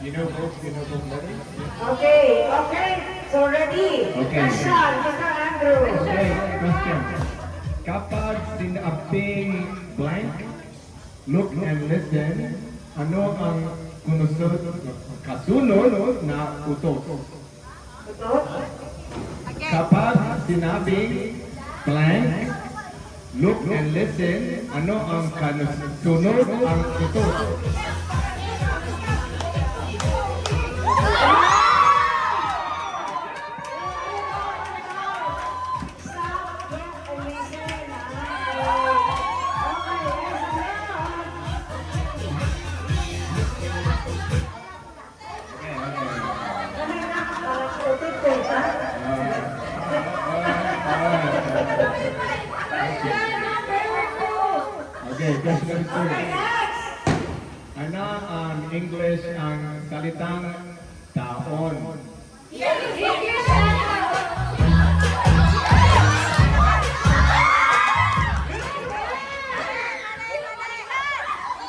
You know book ready? Okay. So ready? Okay. Question, Mr. Andrew. Okay, question. Kapag sinabing blank, look and listen, ano ang kasunod na utos? Utot? Kapag sinabing blank, look and listen, ano ang kasunod ang utos? Stop, look, and listen. Okay, yes, Kami na, utot ko, ha? Okay, question Okay, 2. next. Ano ang English ang salitang taon?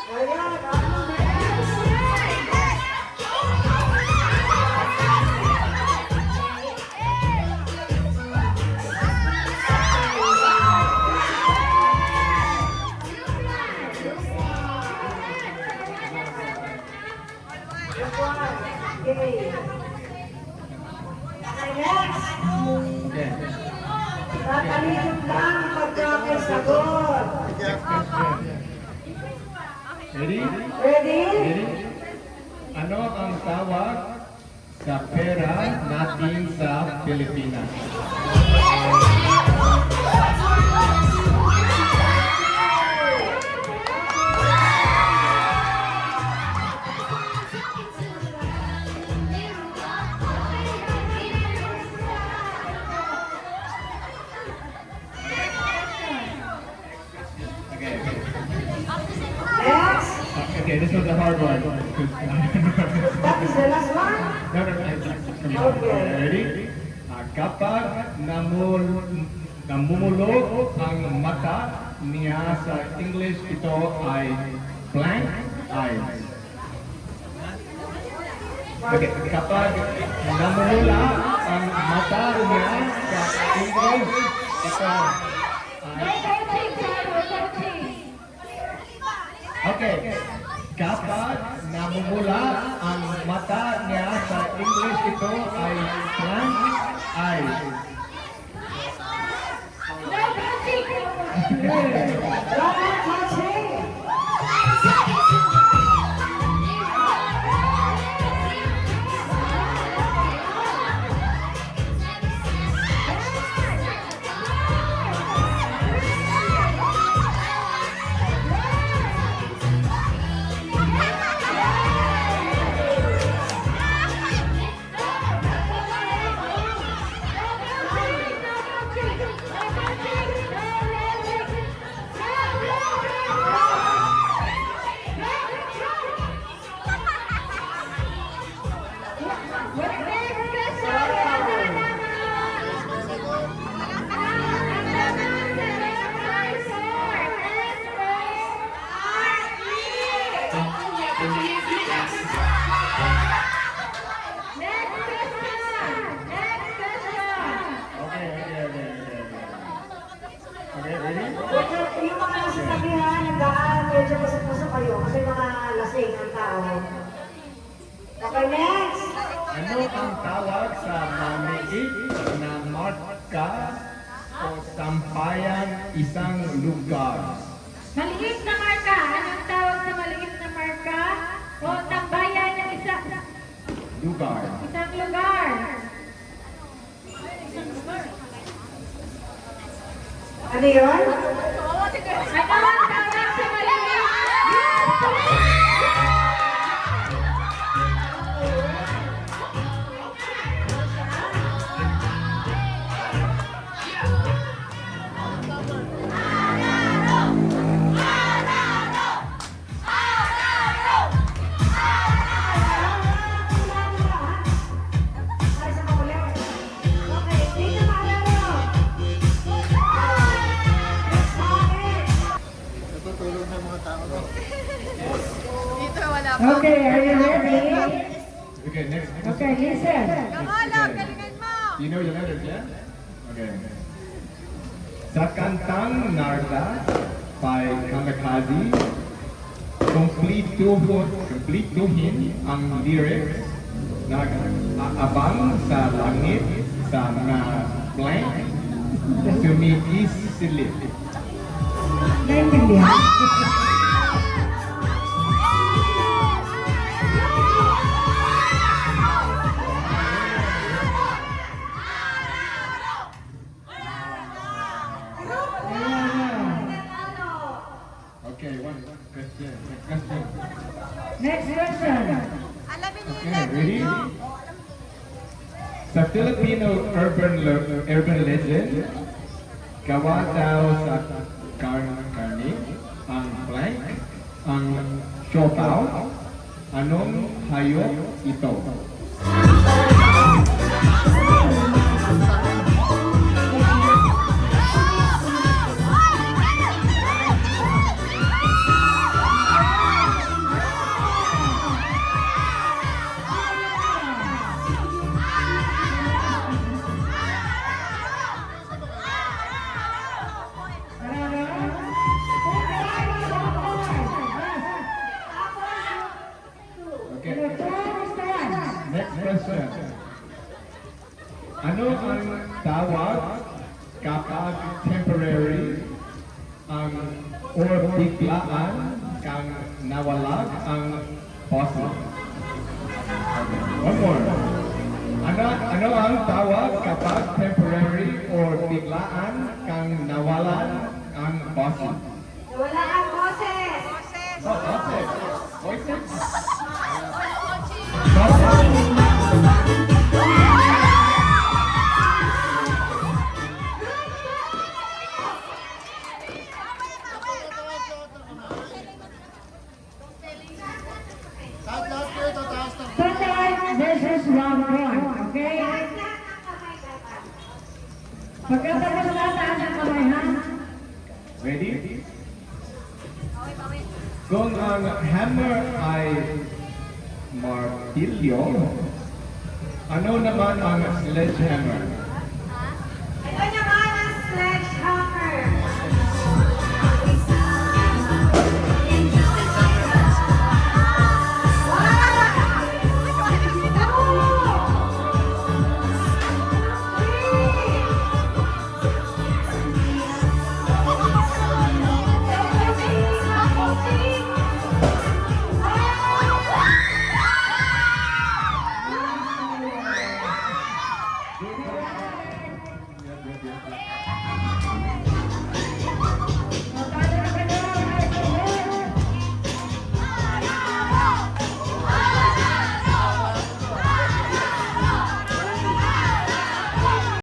Ayan, ano next? Okay. Okay, next. Okay. Tatalikod lang pagka may sagot. Next question. Ready? Ready? Ready? Ano ang tawag sa pera natin sa Pilipinas? Okay. Next. Okay, this was a hard one. That is the last one. No. Okay. Ready? Kapag namumulog ang mata niya sa English, ito ay blank eyes. Okay, kapag namumula ang mata niya sa English, ito ay... Okay, kapag namumula ang mata niya sa English, ito ay blank eyes. Robert Martin. Okay, ready? Yung mga nasasabihan, nagdaan, medyo pasok-pasok kayo kasi mga lasing ang tao. Okay, next. Ano ang tawag sa maliit na marka o sampayan isang lugar? Maliit na marka. Anong tawag sa maliit na marka? O tambayan ng isang Lugar. lugar. Ano yun? Ano ang tawag sa maliit? Okay, dito maalala. Okay, listen. You know your letters, yeah? Okay. Sa kantang Narda by Kamikaze, kompletuhin ang lyrics na abang sa langit sa mga blank sumigisilip. Naintindihan? Okay, one question. Next question. Next question. Okay, ready? Sa Filipino urban legend, gawa daw sa karni, ang blank, ang siopaw, anong hayop ito? Okay, next question. Ano ang tawag kapag temporary ang or biglaan kang nawala ang fossil? Okay, one more. Ano ang tawag kapag temporary or biglaan kang nawalan ang fossil? Wala ang boses. Oh, voices. Voices? Sunday versus round one. Okay? Pagkatapos na taas ang kamay, ha? Ready? Kung ang hammer ay martilyo, ano naman ang sledgehammer? Ito naman ang sledgehammer.